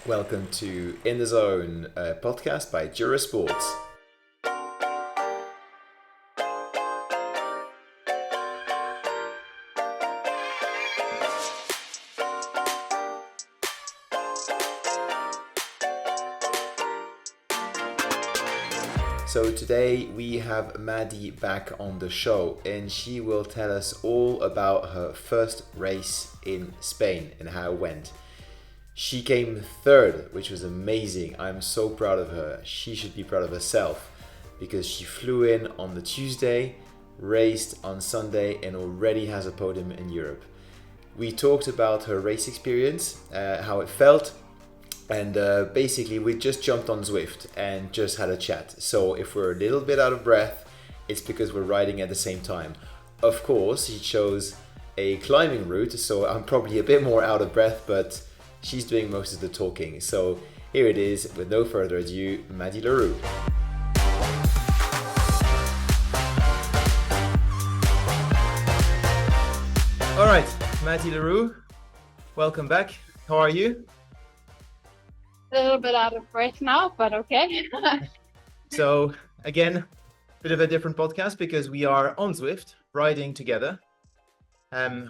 Welcome to In the Zone, a podcast by Jura Sports. So today we have Maddie back on the show, and she will tell us all about her first race in Spain and how it went. She came third, which was amazing. I'm so proud of her. She should be proud of herself because she flew in on the Tuesday, raced on Sunday, and already has a podium in Europe. We talked about her race experience, how it felt, and basically we just jumped on Zwift and just had a chat. So if we're a little bit out of breath, it's because we're riding at the same time. Of course, she chose a climbing route, so I'm probably a bit more out of breath, but she's doing most of the talking. So here it is, with no further ado, Maddie Le Roux. All right, Maddie Le Roux, welcome back. How are you? A little bit out of breath now, but okay. So again, a bit of a different podcast because we are on Zwift riding together.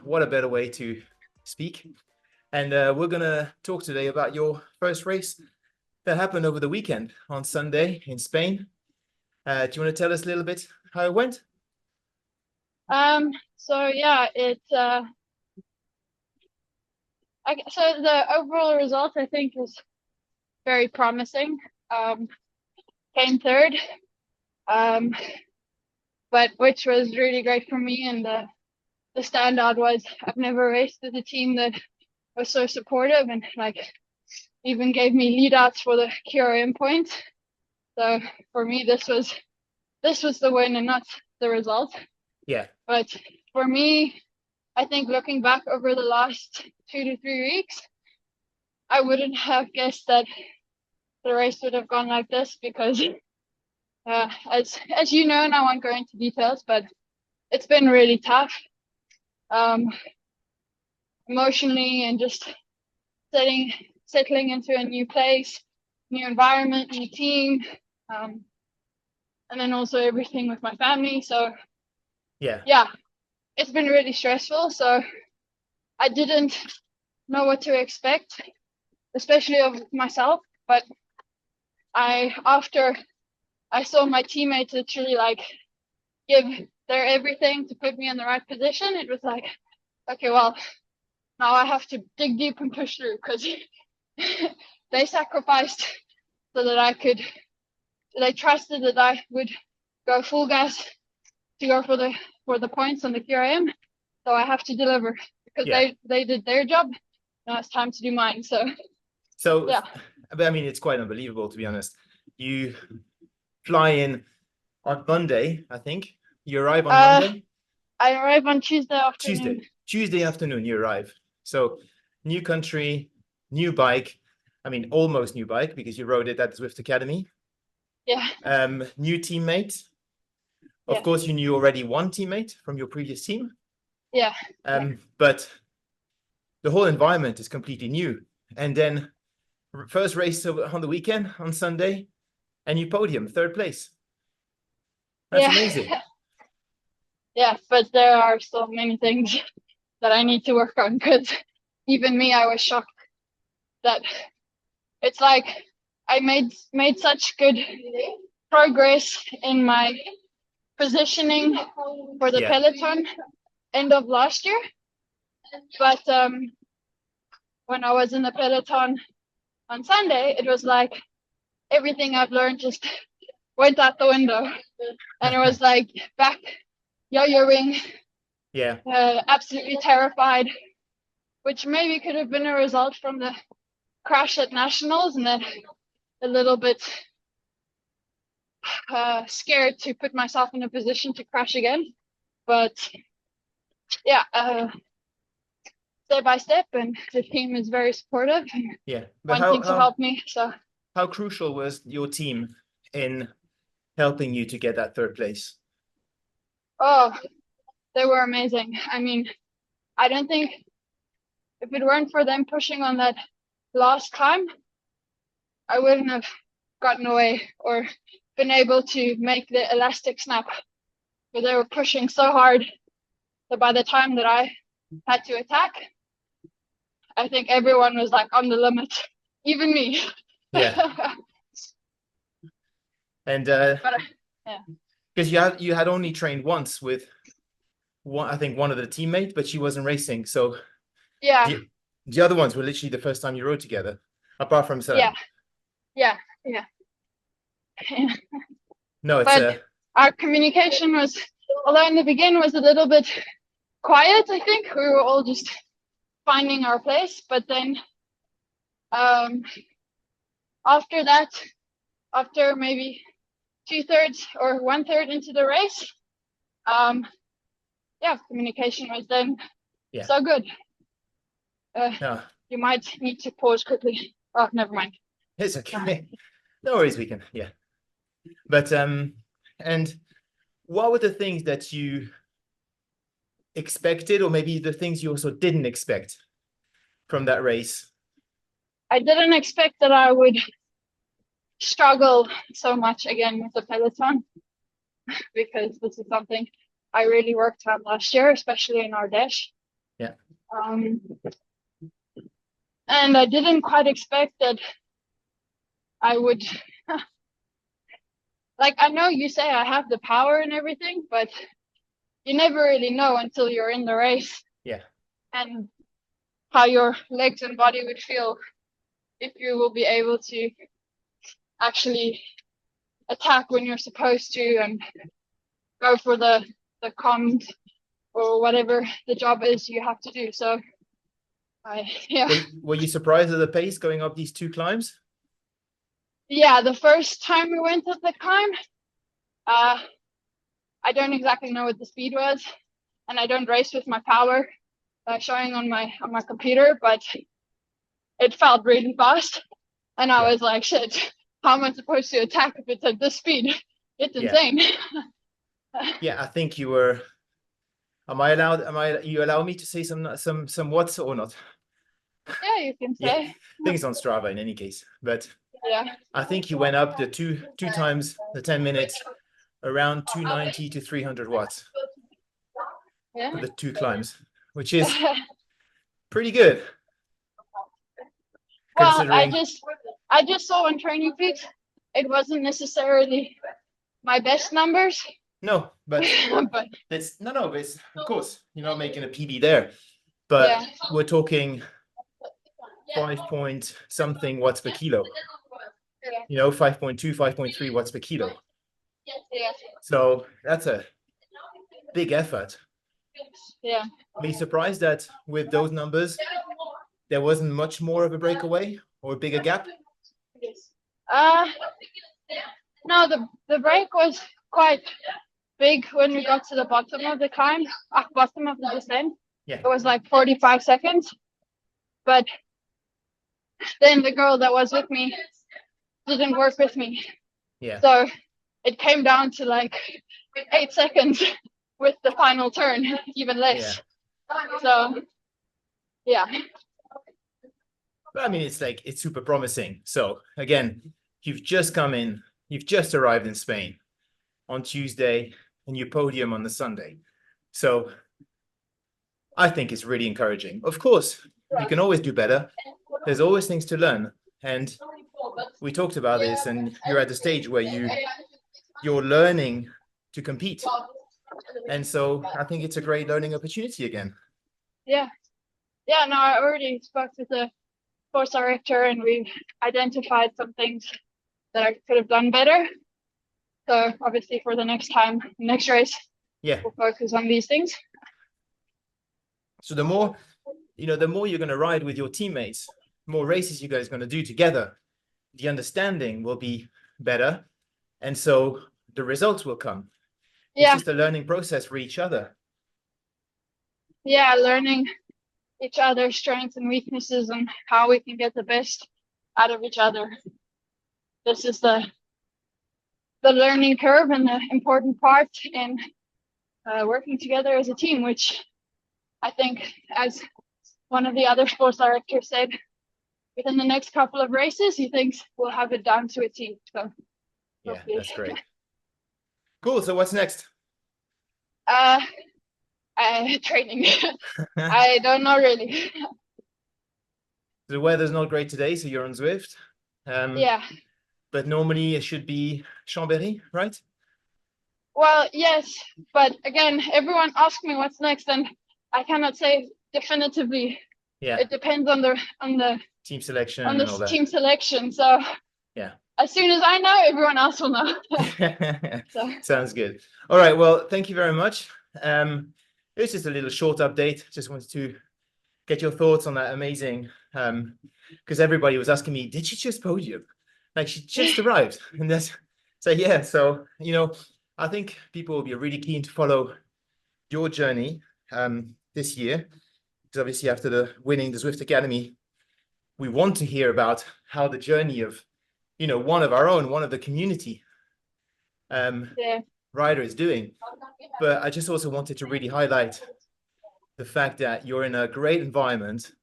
What a better way to speak. And we're gonna talk today about your first race that happened over the weekend on Sunday in Spain. Do you want to tell us a little bit how it went? So yeah, so the overall result I think is very promising. Came third, but which was really great for me. And the standout was I've never raced with a team that was so supportive and like even gave me lead outs for the QRM points. So for me, this was the win and not the result. Yeah. But for me, I think looking back over the last 2 to 3 weeks, I wouldn't have guessed that the race would have gone like this because, as you know, and I won't go into details, but it's been really tough, emotionally, and just settling into a new place, new environment, new team, and then also everything with my family. So yeah, it's been really stressful. So I didn't know what to expect, especially of myself. But after I saw my teammates literally like give their everything to put me in the right position, it was like, okay, well, now I have to dig deep and push through because they sacrificed so that they trusted that I would go full gas to go for the points on the QRM. So I have to deliver because they did their job. Now it's time to do mine. So yeah. But I mean, it's quite unbelievable, to be honest. You fly in on Monday, I think. You arrive on Monday? I arrive on Tuesday afternoon. Tuesday afternoon you arrive. So new country, new bike. I mean, almost new bike because you rode it at the Zwift Academy. Yeah. New teammate. Of course, you knew already one teammate from your previous team. Yeah. But the whole environment is completely new. And then first race on the weekend on Sunday, and you podium, third place. That's amazing. Yeah, but there are so many things that I need to work on because even me, I was shocked that it's like I made such good progress in my positioning for the peloton end of last year. But when I was in the peloton on Sunday, it was like everything I've learned just went out the window. And it was like back yo-yoing. Yeah. Absolutely terrified, which maybe could have been a result from the crash at Nationals, and then a little bit scared to put myself in a position to crash again. But yeah, step by step, and the team is very supportive. Yeah, but wanting to help me. So how crucial was your team in helping you to get that third place? Oh, they were amazing. I mean, I don't think if it weren't for them pushing on that last climb, I wouldn't have gotten away or been able to make the elastic snap. But they were pushing so hard that by the time that I had to attack, I think everyone was like on the limit, even me. Yeah. And Yeah. because you had only trained once with one, I think one of the teammates, but she wasn't racing. So Yeah. the other ones were literally the first time you rode together, apart from Sam. Yeah. No, it's but our communication was, although in the beginning was a little bit quiet, I think we were all just finding our place. But then after that, after maybe 2/3 or 1/3 into the race, communication was then so good. You might need to pause quickly. Oh, never mind. It's okay. No worries, we can. Yeah. But and what were the things that you expected, or maybe the things you also didn't expect from that race? I didn't expect that I would struggle so much again with the peloton, because this is something I really worked on last year, especially in Ardèche. Yeah. And I didn't quite expect that I would like, I know you say I have the power and everything, but you never really know until you're in the race. Yeah. And how your legs and body would feel if you will be able to actually attack when you're supposed to and go for the comms or whatever the job is you have to do. So Were you surprised at the pace going up these 2 climbs? Yeah, the first time we went up the climb, I don't exactly know what the speed was, and I don't race with my power showing on my computer, but it felt really fast, and I was like, shit, how am I supposed to attack if it's at this speed? It's insane. Yeah, I think you were. You allow me to say some what's or not? Yeah, you can say. Yeah, things on Strava in any case, but yeah, I think you went up the two times the 10 minutes around 290 to 300 watts. Yeah. For the 2 climbs, which is pretty good. Well, I just saw on Training Peaks, it wasn't necessarily my best numbers. No, but it's no, but it's, of course, you're not making a PB there, but we're talking 5 point something watts per kilo. 5.2, 5.3 watts per kilo. So that's a big effort. Yeah. Be surprised that with those numbers, there wasn't much more of a breakaway or a bigger gap? No, the break was quite big when we got to the bottom of the climb, bottom of the descent. Yeah. It was like 45 seconds. But then the girl that was with me didn't work with me. Yeah. So it came down to like 8 seconds with the final turn, even less. Yeah. So, yeah. I mean, it's super promising. So again, you've just come in, you've just arrived in Spain on Tuesday, and you podium on the Sunday. So I think it's really encouraging. Of course, you can always do better. There's always things to learn. And we talked about this, and you're at the stage where you're learning to compete. And so I think it's a great learning opportunity again. Yeah. Yeah, no, I already spoke with the course director, and we've identified some things that I could have done better. So obviously for the next race, we'll focus on these things. So the more you're going to ride with your teammates, more races you guys are going to do together, the understanding will be better. And so the results will come. It's just a learning process for each other. Yeah, learning each other's strengths and weaknesses and how we can get the best out of each other. This is the learning curve and the important part in working together as a team, which I think, as one of the other sports directors said, within the next couple of races, he thinks we'll have it down to a T. So Yeah, hopefully. that's great. Cool. So what's next? Training. I don't know really. The weather's not great today, so you're on Zwift. Yeah. But normally it should be Chambéry, right? Well, yes, but again, everyone asks me what's next, and I cannot say definitively. Yeah. It depends on the team selection and all that. team selection. So yeah, as soon as I know, everyone else will know. So. Sounds good. All right. Well, thank you very much. It was just a little short update. Just wanted to get your thoughts on that amazing. Because everybody was asking me, did she just podium? Like she just arrived, and that's so yeah. So I think people will be really keen to follow your journey this year. Because obviously after the winning the Zwift Academy, we want to hear about how the journey of, one of our own, one of the community rider is doing. But I just also wanted to really highlight the fact that you're in a great environment.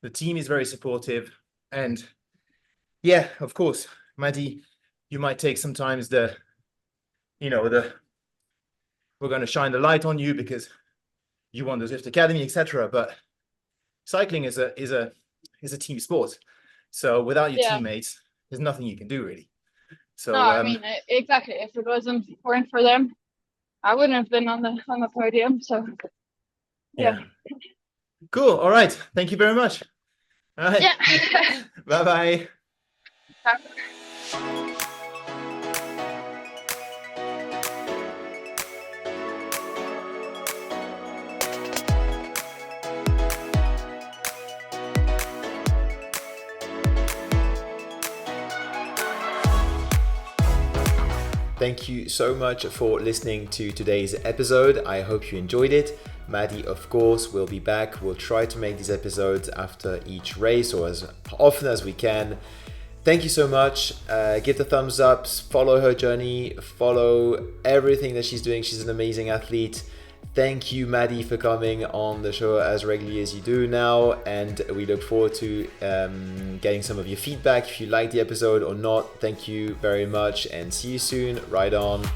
The team is very supportive. And yeah, of course, Maddie, you might take sometimes we're going to shine the light on you because you won the Zwift Academy, etc. But cycling is a team sport. So without your teammates, there's nothing you can do really. So no, I mean exactly. If it weren't for them, I wouldn't have been on the podium. So yeah. Cool. All right. Thank you very much. All right. Yeah. Bye-bye. Thank you so much for listening to today's episode. I hope you enjoyed it. Maddie, of course, will be back. We'll try to make these episodes after each race or as often as we can. Thank you so much. Give the thumbs up, follow her journey, follow everything that she's doing. She's an amazing athlete. Thank you, Maddie, for coming on the show as regularly as you do now. And we look forward to getting some of your feedback if you liked the episode or not. Thank you very much and see you soon. Ride on.